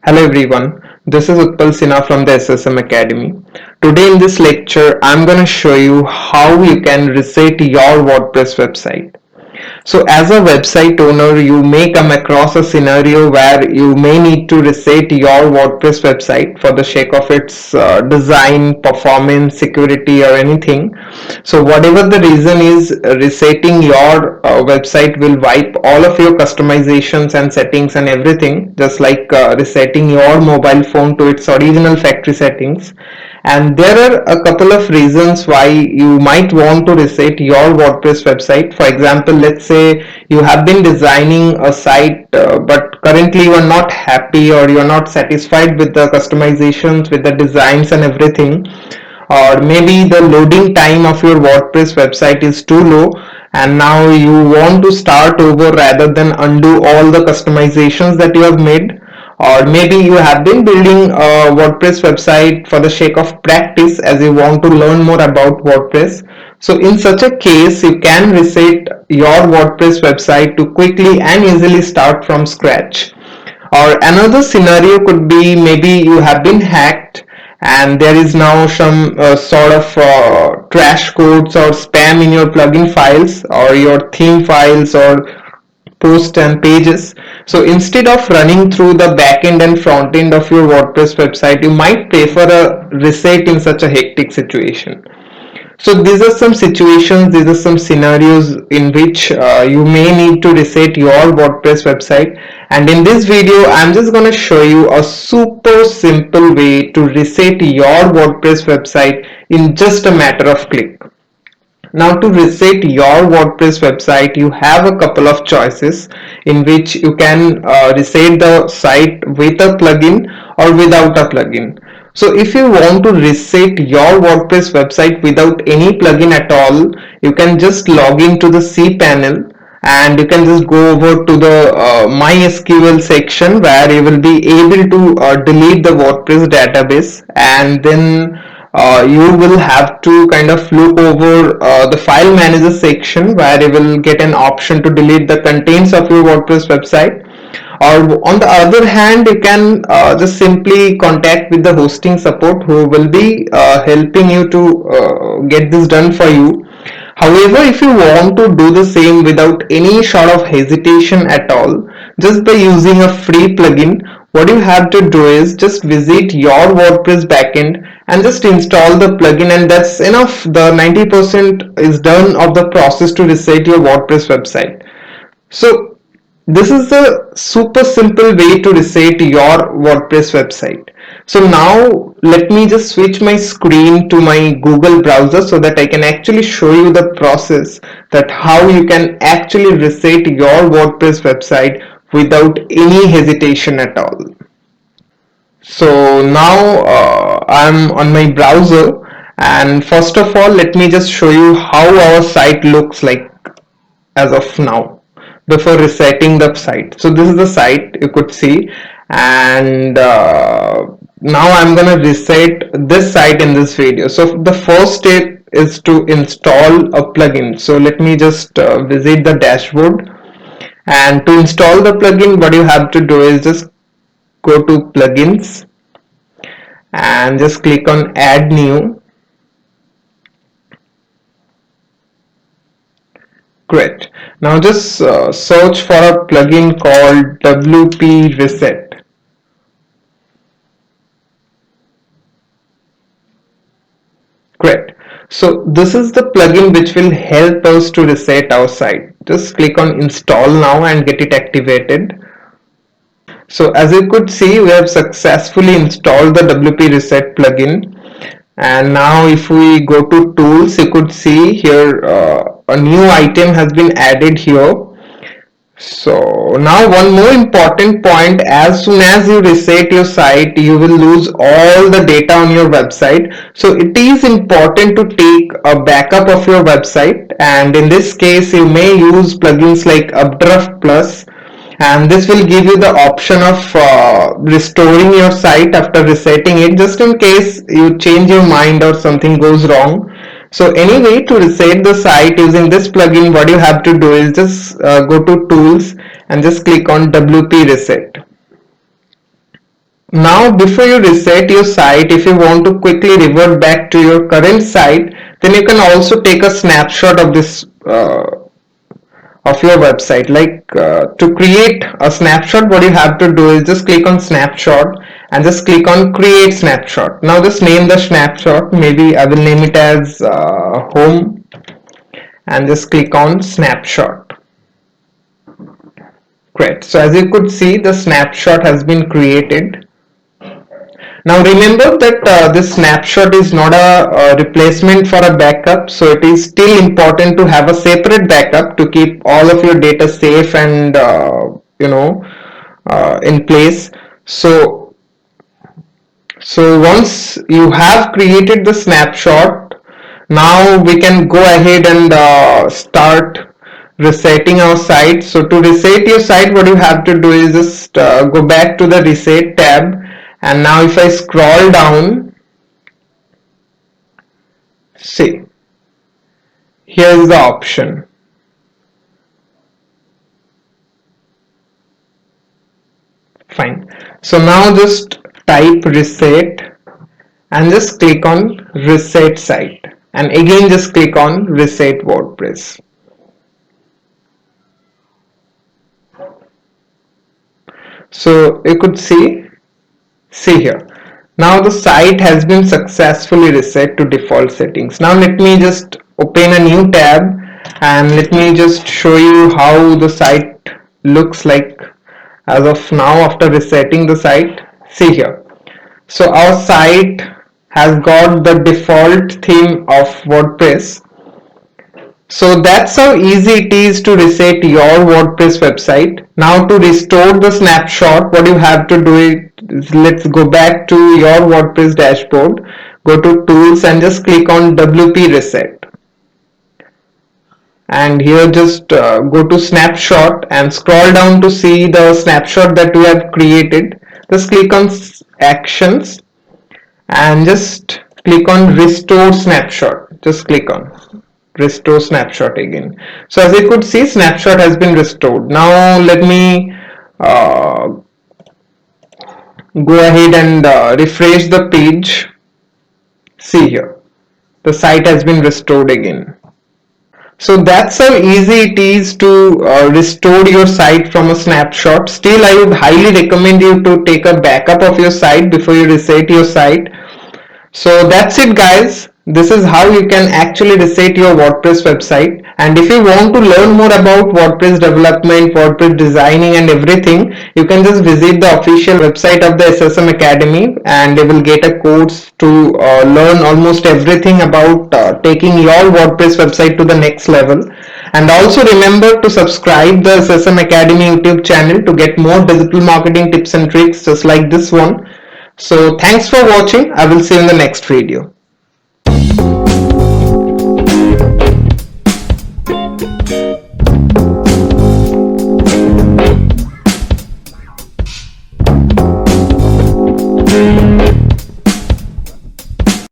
Hello everyone, this is Utpal Sinha from the SSM Academy. Today in this lecture, I'm going to show you how you can reset your WordPress website. So as a website owner, you may come across a scenario where you may need to reset your WordPress website for the sake of its design, performance, security or anything. So whatever the reason is, resetting your website will wipe all of your customizations and settings and everything, just like resetting your mobile phone to its original factory settings. And there are a couple of reasons why you might want to reset your WordPress website. For example, let's say you have been designing a site, but currently you are not happy or you are not satisfied with the customizations, with the designs and everything. Or maybe the loading time of your WordPress website is too low and now you want to start over rather than undo all the customizations that you have made. Or maybe you have been building a WordPress website for the sake of practice as you want to learn more about WordPress. So in such a case, you can reset your WordPress website to quickly and easily start from scratch. Or another scenario could be maybe you have been hacked and there is now some sort of trash codes or spam in your plugin files or your theme files or posts and pages. So instead of running through the backend and front end of your WordPress website, you might prefer a reset in such a hectic situation. So these are some situations, these are some scenarios in which you may need to reset your WordPress website. And in this video, I'm just going to show you a super simple way to reset your WordPress website in just a matter of click. Now to reset your WordPress website, you have a couple of choices in which you can reset the site with a plugin or without a plugin. So if you want to reset your WordPress website without any plugin at all, you can just log into the cPanel and you can just go over to the MySQL section where you will be able to delete the WordPress database, and then you will have to kind of look over the file manager section where you will get an option to delete the contents of your WordPress website. Or on the other hand, you can just simply contact with the hosting support who will be helping you to get this done for you. However, if you want to do the same without any sort of hesitation at all, just by using a free plugin, what you have to do is just visit your WordPress backend and just install the plugin, and that's enough. The 90% is done of the process to reset your WordPress website. So this is the super simple way to reset your WordPress website. So now let me just switch my screen to my Google browser so that I can actually show you the process that how you can actually reset your WordPress website without any hesitation at all. So now I'm on my browser, and first of all let me just show you how our site looks like as of now before resetting the site. So this is the site you could see, and now I'm gonna reset this site in this video. So the first step is to install a plugin. So let me just visit the dashboard, and to install the plugin what you have to do is just go to plugins and just click on add new. Great. Now just search for a plugin called WP Reset. Great. So this is the plugin which will help us to reset our site. Just click on install now and get it activated. So as you could see, we have successfully installed the WP Reset plugin. And now if we go to tools, you could see here a new item has been added here. So now one more important point, as soon as you reset your site, you will lose all the data on your website. So it is important to take a backup of your website, and in this case you may use plugins like Updraft Plus, and this will give you the option of restoring your site after resetting it, just in case you change your mind or something goes wrong. So anyway, to reset the site using this plugin, what you have to do is just go to tools and just click on WP Reset. Now before you reset your site, if you want to quickly revert back to your current site, then you can also take a snapshot of this of your website. Like to create a snapshot, what you have to do is just click on snapshot and just click on create snapshot. Now just name the snapshot. Maybe I will name it as home, and just click on snapshot. Great. So as you could see, the snapshot has been created. Now remember that this snapshot is not a replacement for a backup, so it is still important to have a separate backup to keep all of your data safe and in place. So once you have created the snapshot, now we can go ahead and start resetting our site. So to reset your site, what you have to do is just go back to the reset tab, and now if I scroll down, see, here's the option. Fine. So now just type reset and just click on reset site, and again just click on reset WordPress. So you could see here, now the site has been successfully reset to default settings. Now let me just open a new tab and let me just show you how the site looks like as of now after resetting the site. See here, so our site has got the default theme of WordPress. So that's how easy it is to reset your WordPress website. Now to restore the snapshot, what you have to do is, let's go back to your WordPress dashboard, go to tools and just click on WP reset. And here just go to snapshot and scroll down to see the snapshot that we have created. Just click on actions and just click on restore snapshot. Just click on restore snapshot again. So as you could see, snapshot has been restored. Now let me go ahead and refresh the page. See here, the site has been restored again. So that's how easy it is to restore your site from a snapshot. Still, I would highly recommend you to take a backup of your site before you reset your site. So that's it, guys. This is how you can actually reset your WordPress website. And if you want to learn more about WordPress development, WordPress designing and everything, you can just visit the official website of the SSM Academy, and you will get a course to learn almost everything about taking your WordPress website to the next level. And also remember to subscribe the SSM Academy YouTube channel to get more digital marketing tips and tricks just like this one. So thanks for watching. I will see you in the next video.